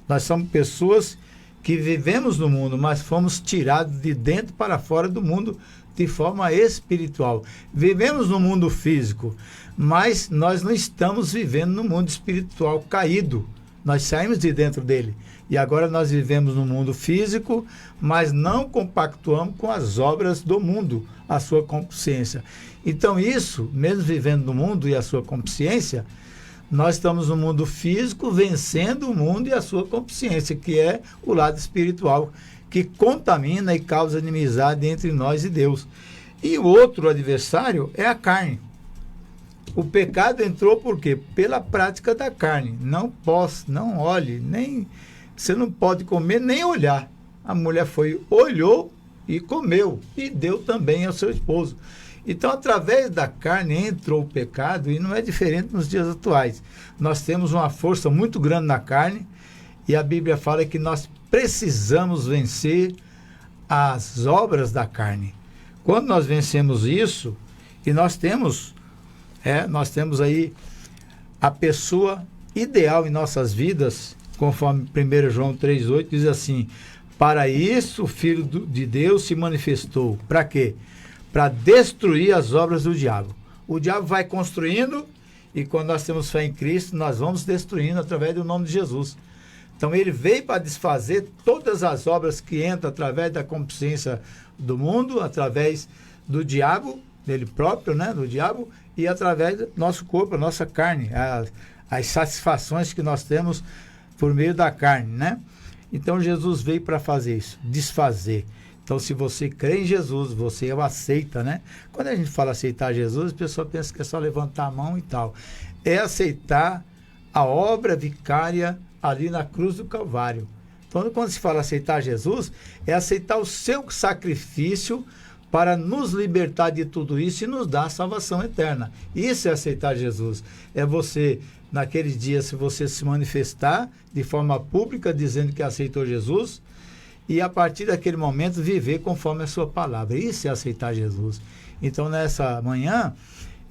nós somos pessoas que vivemos no mundo, mas fomos tirados de dentro para fora do mundo de forma espiritual. Vivemos no mundo físico, mas nós não estamos vivendo no mundo espiritual caído. Nós saímos de dentro dele. E agora nós vivemos no mundo físico, mas não compactuamos com as obras do mundo, a sua concupiscência. Então isso, mesmo vivendo no mundo e a sua concupiscência, nós estamos no mundo físico vencendo o mundo e a sua concupiscência, que é o lado espiritual, que contamina e causa inimizade entre nós e Deus. E o outro adversário é a carne. O pecado entrou por quê? Pela prática da carne. Não olhe, você não pode comer nem olhar. A mulher olhou e comeu, e deu também ao seu esposo. Então, através da carne entrou o pecado, e não é diferente nos dias atuais. Nós temos uma força muito grande na carne, e a Bíblia fala que nós precisamos vencer as obras da carne. Quando nós vencemos isso, e nós temos aí a pessoa ideal em nossas vidas, conforme 1 João 3,8 diz assim: para isso o Filho de Deus se manifestou. Para quê? Para destruir as obras do diabo. O diabo vai construindo, e quando nós temos fé em Cristo, nós vamos destruindo através do nome de Jesus. Então ele veio para desfazer todas as obras que entram através da concupiscência do mundo, através do diabo, dele próprio, né, do diabo, e através do nosso corpo, a nossa carne, as satisfações que nós temos por meio da carne, né? Então Jesus veio para fazer isso, desfazer. Então, se você crê em Jesus, você o aceita, né? Quando a gente fala aceitar Jesus, a pessoa pensa que é só levantar a mão e tal. É aceitar a obra vicária ali na cruz do Calvário. Então, quando se fala aceitar Jesus, é aceitar o seu sacrifício para nos libertar de tudo isso e nos dar a salvação eterna. Isso é aceitar Jesus. É você, naqueles dias, se você se manifestar de forma pública, dizendo que aceitou Jesus, e a partir daquele momento viver conforme a sua palavra. Isso é aceitar Jesus. Então, nessa manhã,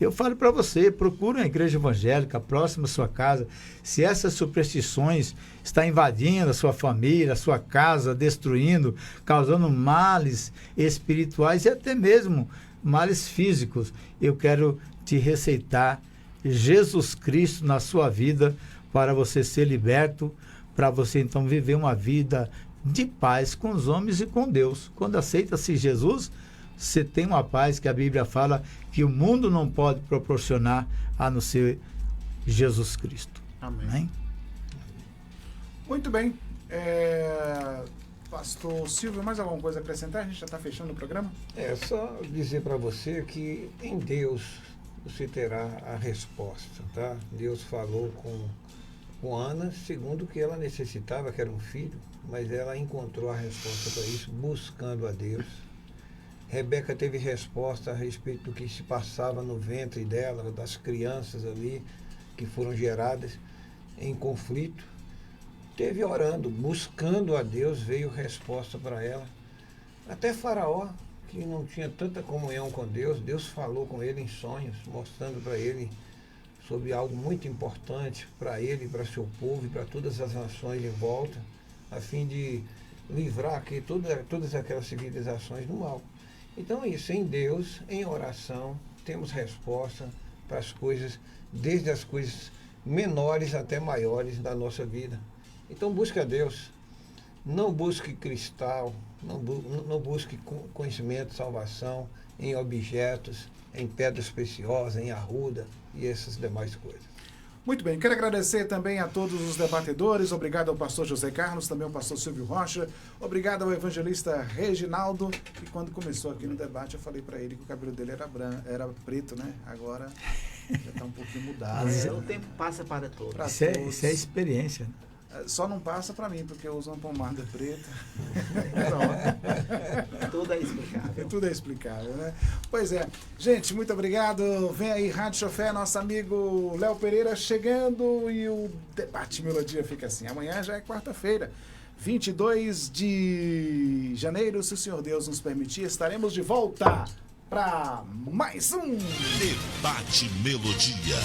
eu falo para você, procure uma igreja evangélica próxima à sua casa. Se essas superstições estão invadindo a sua família, a sua casa, destruindo, causando males espirituais e até mesmo males físicos, eu quero te receitar Jesus Cristo na sua vida para você ser liberto, para você então viver uma vida de paz com os homens e com Deus. Quando aceita-se Jesus, você tem uma paz que a Bíblia fala que o mundo não pode proporcionar a não ser Jesus Cristo. Amém. Amém? Muito bem. Pastor Silvio, mais alguma coisa a acrescentar? A gente já está fechando o programa. É só dizer para você que em Deus você terá a resposta, tá? Deus falou com Ana, segundo o que ela necessitava, que era um filho, mas ela encontrou a resposta para isso, buscando a Deus. Rebeca teve resposta a respeito do que se passava no ventre dela, das crianças ali que foram geradas em conflito. Teve orando, buscando a Deus, veio resposta para ela. Até Faraó, que não tinha tanta comunhão com Deus, Deus falou com ele em sonhos, mostrando para ele sobre algo muito importante para ele, para seu povo e para todas as nações em volta, a fim de livrar aqui todas aquelas civilizações do mal. Então, isso, em Deus, em oração, temos resposta para as coisas, desde as coisas menores até maiores da nossa vida. Então, busque a Deus. Não busque cristal, não busque conhecimento, salvação em objetos, em pedras preciosas, em arruda e essas demais coisas. Muito bem, quero agradecer também a todos os debatedores, obrigado ao pastor José Carlos, também ao pastor Silvio Rocha, obrigado ao evangelista Reginaldo, que quando começou aqui no debate eu falei para ele que o cabelo dele era preto, né? Agora já está um pouquinho mudado. O tempo passa para todos. Isso é experiência, né? Só não passa para mim, porque eu uso uma pomada preta. Tudo é explicável. Tudo é explicável, né? Pois é. Gente, muito obrigado. Vem aí, Rádio Chofé, nosso amigo Léo Pereira chegando e o Debate Melodia fica assim. Amanhã já é quarta-feira, 22 de janeiro, se o Senhor Deus nos permitir, estaremos de volta para mais um Debate Melodia.